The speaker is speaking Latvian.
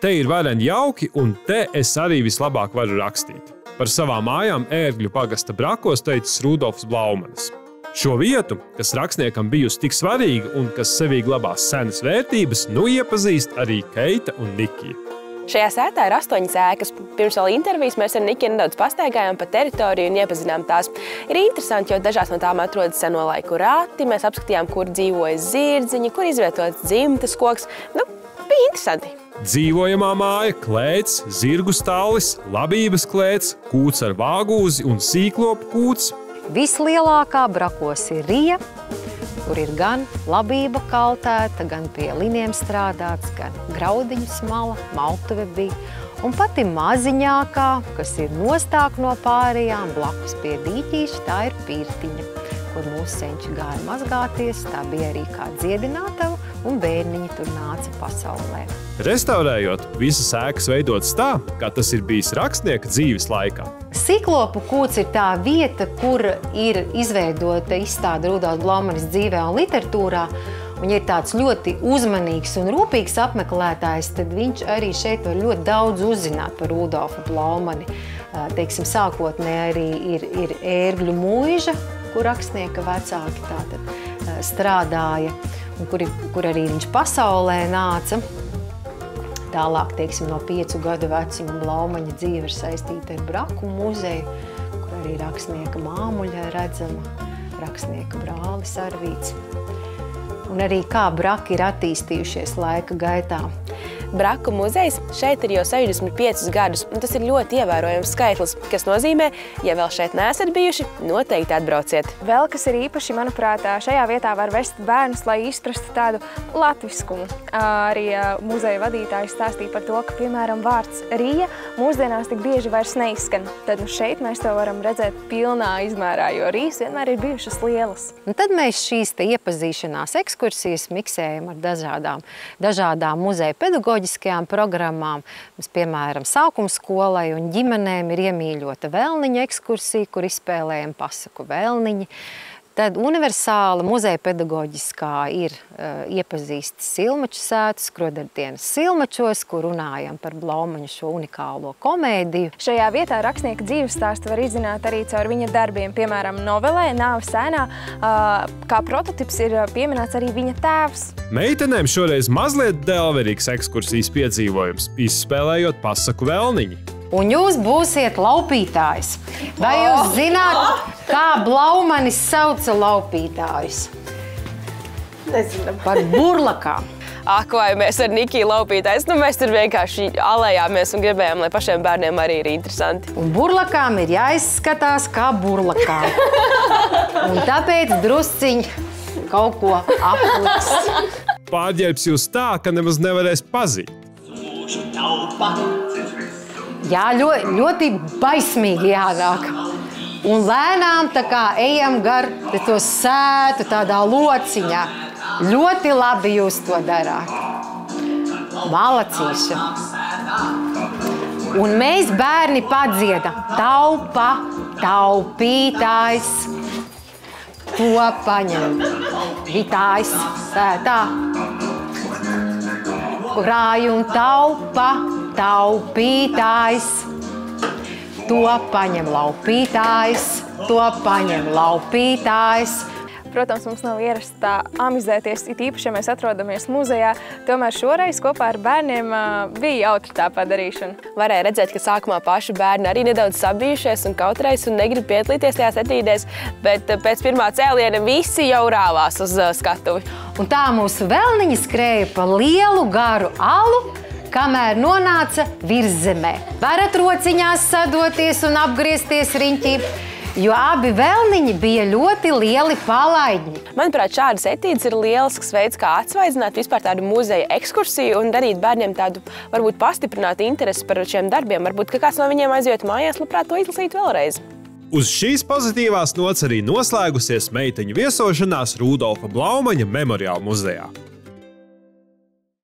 te ir varen jauki, un te es arī vislabāk varu rakstīt. Par savām mājām Ērgļu pagasta Brakos teicis Rudolfs Blaumanis. Šo vietu, kas rakstniekam bijusi tik svarīga un kas sevī glabās senas vērtības, nu iepazīst arī Keita un Nikija. Šajā sētā ir 8 ēkas. Pirms vēl intervijas mēs ar Nikiju nedaudz pastaigājām pa teritoriju un iepazinām tās. Ir interesanti, jo dažās no tām atrodas seno laiku rati, mēs apskatījām, kur dzīvoja zirdziņi, kur izvietots dzimtes koks. Nu, bija interesanti. Dzīvojamā māja, klēts, zirgu stallis, labības klēts, kūts ar vāgūzi un sīklopu kūts. Vislielākā Brakos ir Rija, kur ir gan labība kaltēta, gan pie liniem strādāts, gan graudiņu smala, maltuve bija. Un pati maziņākā, kas ir nostāk no pārējām, blakus pie dīķīša, tā ir pirtiņa, kur mūsu senči gāja mazgāties. Tā bija arī kā dziedinātava, un bērniņi tur nāca pasaulē. Restaurējot, visas ēkas veidotas tā, kā tas ir bijis rakstnieka dzīves laikā. Sīklopu kūts ir tā vieta, kur ir izveidota izstāde Rudolfa Blaumanis dzīvē un literatūrā. Un, ja ir tāds ļoti uzmanīgs un rūpīgs apmeklētājs, tad viņš arī šeit var ļoti daudz uzzināt par Rudolfu Blaumani. Teiksim, sākotnēji arī ir Ērgļu mūža, kur rakstnieka vecāki tātad strādāja, un kur arī viņš pasaulē nāca. Tālāk, teiksim, no 5 gadu vecuma Blaumaņa dzīve ir saistīta ar Braku muzeju, kur arī rakstnieka māmuļa redzama, rakstnieka brālis Arvīts. Un arī kā Braki ir attīstījušies laika gaitā. Braku muzejs šeit ir jau 65 gadus, un tas ir ļoti ievērojams skaitlis, kas nozīmē, ja vēl šeit neesat bijuši, noteikti atbrauciet. Vēl kas ir īpaši, manuprāt, šajā vietā var vest bērnus, lai izprastu tādu latviskumu. Arī muzeja vadītājs stāstīja par to, ka, piemēram, vārds Rija mūsdienās tik bieži vairs neizskan. Tad nu šeit mēs to varam redzēt pilnā izmērā, jo Rijas vienmēr ir bijušas lielas. Un tad mēs šīs te iepazīšanās ekskursijas miksējam ar dažādām muzeja pedagoģiskajām programmām. Mums, piemēram, sākuma skolai un ģimenēm ir iemīļota Velniņa ekskursija, kur izspēlējam pasaku Velniņi. Tad universāla muzeja pedagoģiskā ir iepazīsti Silmaču sētas, Skrodardienas Silmačos, kur runājam par Blaumaņu šo unikālo komēdiju. Šajā vietā rakstnieka dzīves stāstu var izzināt arī caur viņa darbiem. Piemēram, novelē Nāves ēnā kā prototips ir pieminēts arī viņa tēvs. Meitenēm šoreiz mazliet dēlverīgs ekskursijas piedzīvojums, izspēlējot pasaku Velniņi. Un jūs būsiet laupītājs. Vai jūs zināt, kā Blaumanis sauca laupītājus? Nezinām. Par burlakām. Ak, vai mēs ar Nikiju laupītājs, nu mēs tur vienkārši alējāmies un gribējām, lai pašiem bērniem arī ir interesanti. Un burlakām ir jāizskatās kā burlakām. Un tāpēc drusciņi kaut ko apliks. Pārģērbs jūs tā, ka nemaz nevarēs pazīt. Jā, ļoti baismīgi jārāk. Un lēnām tā kā ejam gar to sētu tādā lociņā. Ļoti labi jūs to darāt. Malacīša. Un mēs bērni padziedam. Taupa, taupītājs. To paņem. Vitājs sētā. Krāj un taupa. Taupītājs, to paņem laupītājs, to paņem laupītājs. Protams, mums nav ierasts tā amizēties, it īpaši, ja mēs atrodamies muzejā. Tomēr šoreiz kopā ar bērniem bija jautri tā padarīšana. Varēja redzēt, ka sākumā paši bērni arī nedaudz sabijušies un kautrējas un negrib piedalīties tajās etīdēs, bet pēc pirmā cēliena visi jau rāvās uz skatuvi. Un tā mūsu Velniņi skrēja pa lielu garu alu, kamēr nonāca virszemē. Varat rociņās sadoties un apgriezties riņķī, jo abi Velniņi bija ļoti lieli palaidņi. Manuprāt, šādas etīdes ir lielisks veids, kā atsvaidzināt vispār tādu muzeja ekskursiju un darīt bērniem tādu, varbūt pastiprināt interesi par šiem darbiem. Varbūt, ka kāds no viņiem aiziet mājās, labprāt to izlasīt vēlreiz. Uz šīs pozitīvās nots arī noslēgusies meiteņu viesošanās Rudolfa Blaumaņa memoriāla muzejā.